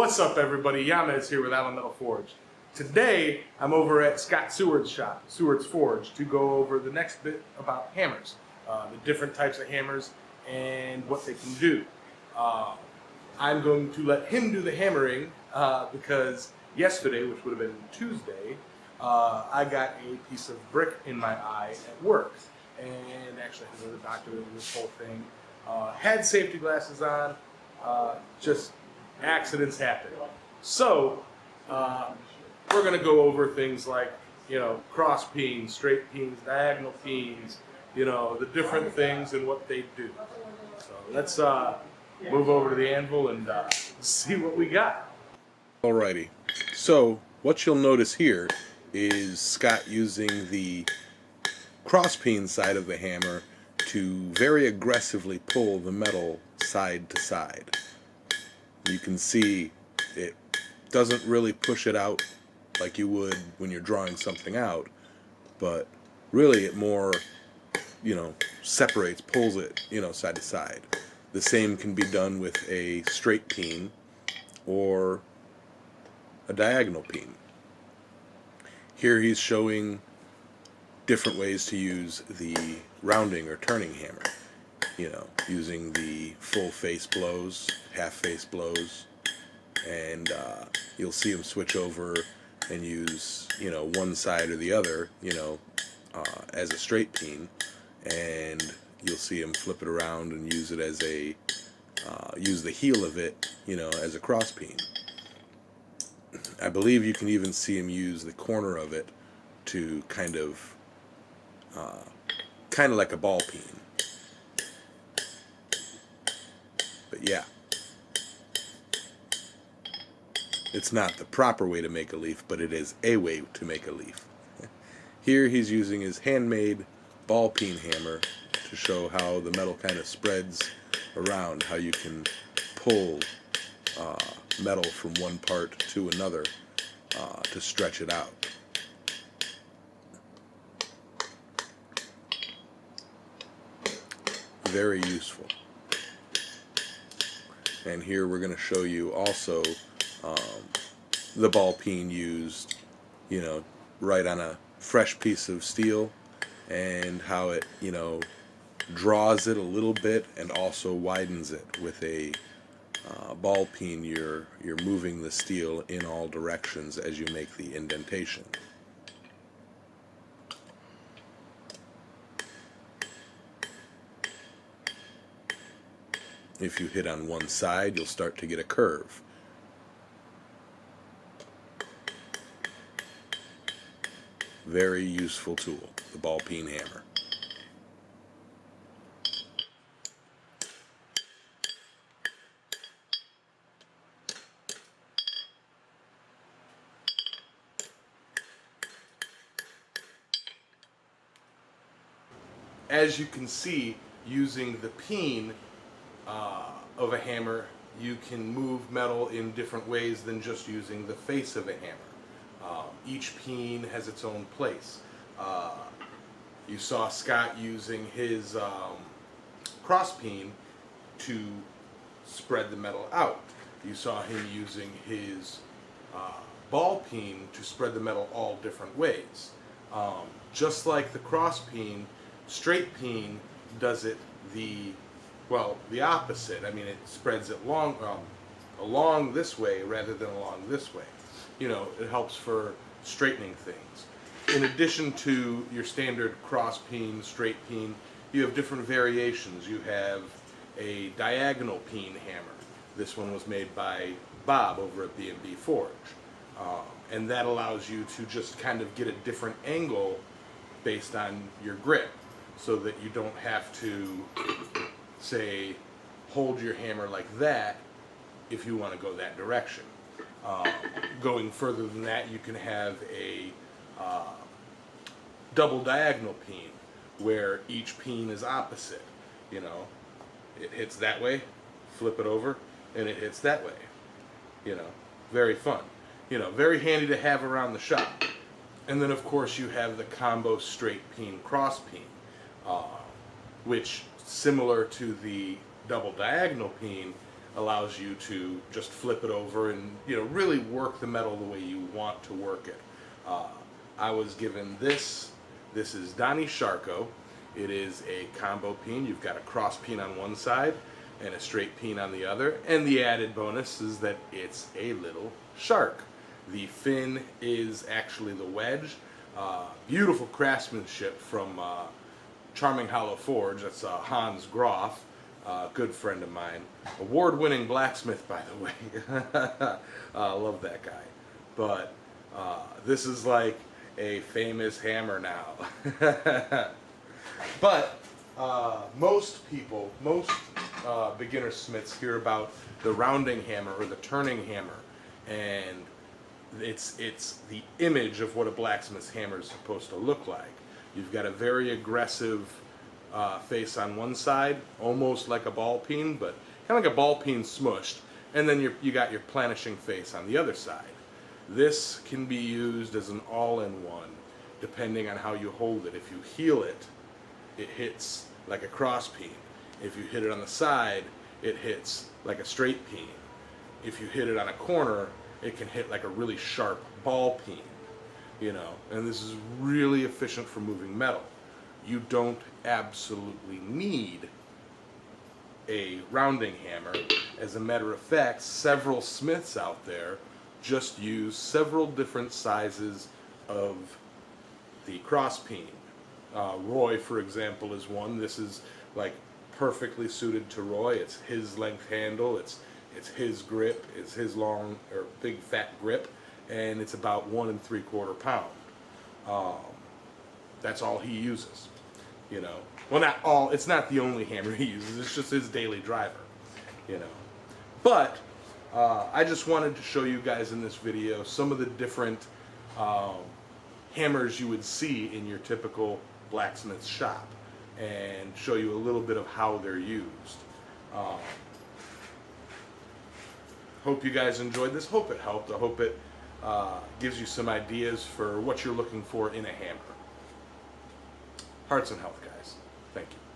What's up, everybody? Yamez here with Allen Metal Forge. Today, I'm over at Scott Seward's shop, Seward's Forge, to go over the next bit about hammers, the different types of hammers and what they can do. I'm going to let him do the hammering because yesterday, which would have been Tuesday, I got a piece of brick in my eye at work, and actually I had to the doctor with this whole thing. Had safety glasses on, just accidents happen. So we're going to go over things like, cross peens, straight peens, diagonal peens, the different things and what they do. So let's move over to the anvil and see what we got. Alrighty, so what you'll notice here is Scott using the cross peen side of the hammer to very aggressively pull the metal side to side. You can see it doesn't really push it out like you would when you're drawing something out, but really it more, separates, pulls it, side to side. The same can be done with a straight peen or a diagonal peen. Here he's showing different ways to use the rounding or turning hammer. Using the full face blows, half face blows, and you'll see him switch over and use, one side or the other, as a straight peen, and you'll see him flip it around and use it as a, use the heel of it, as a cross peen. I believe you can even see him use the corner of it to kind of like a ball peen. But yeah, it's not the proper way to make a leaf, but it is a way to make a leaf. Here he's using his handmade ball peen hammer to show how the metal kind of spreads around, how you can pull metal from one part to another to stretch it out. Very useful. And here we're going to show you also the ball peen used, right on a fresh piece of steel, and how it, draws it a little bit and also widens it. With a ball peen, you're moving the steel in all directions as you make the indentation. If you hit on one side, you'll start to get a curve. Very useful tool, the ball peen hammer. As you can see, using the peen of a hammer, you can move metal in different ways than just using the face of a hammer. Each peen has its own place. You saw Scott using his cross peen to spread the metal out. You saw him using his ball peen to spread the metal all different ways. Just like the cross peen, straight peen does it the opposite. I mean, it spreads it along this way rather than along this way. It helps for straightening things. In addition to your standard cross peen, straight peen, you have different variations. You have a diagonal peen hammer. This one was made by Bob over at B&B Forge. And that allows you to just kind of get a different angle based on your grip, so that you don't have to, say, hold your hammer like that if you want to go that direction. Going further than that, you can have a double diagonal peen, where each peen is opposite. It hits that way, flip it over, and it hits that way. Very fun. Very handy to have around the shop. And then, of course, you have the combo straight peen, cross peen, which, similar to the double diagonal peen, allows you to just flip it over and, you know, really work the metal the way you want to work it. I was given this. This is Donnie Sharko. It is a combo peen. You've got a cross peen on one side and a straight peen on the other. And the added bonus is that it's a little shark. The fin is actually the wedge. Beautiful craftsmanship from Charming Hollow Forge. That's Hans Groff, good friend of mine. Award-winning blacksmith, by the way. Love that guy. But this is like a famous hammer now. But most people, most beginner smiths hear about the rounding hammer or the turning hammer, and it's the image of what a blacksmith's hammer is supposed to look like. You've got a very aggressive face on one side, almost like a ball peen, but kind of like a ball peen smushed, and then you got your planishing face on the other side. This can be used as an all-in-one, depending on how you hold it. If you heel it, it hits like a cross peen. If you hit it on the side, it hits like a straight peen. If you hit it on a corner, it can hit like a really sharp ball peen, you know. And this is really efficient for moving metal. You don't absolutely need a rounding hammer. As a matter of fact, several smiths out there just use several different sizes of the cross peen. Roy, for example, is one. This is like perfectly suited to Roy. It's his length handle. It's his grip. It's his long or big fat grip, and it's about 1 3/4 pound. That's all he uses. You know, well, not all. It's not the only hammer he uses. It's just his daily driver. You know, but I just wanted to show you guys in this video some of the different hammers you would see in your typical blacksmith shop, and show you a little bit of how they're used. Hope you guys enjoyed this. Hope it helped. I hope it gives you some ideas for what you're looking for in a hammer. Hearts and health, guys. Thank you.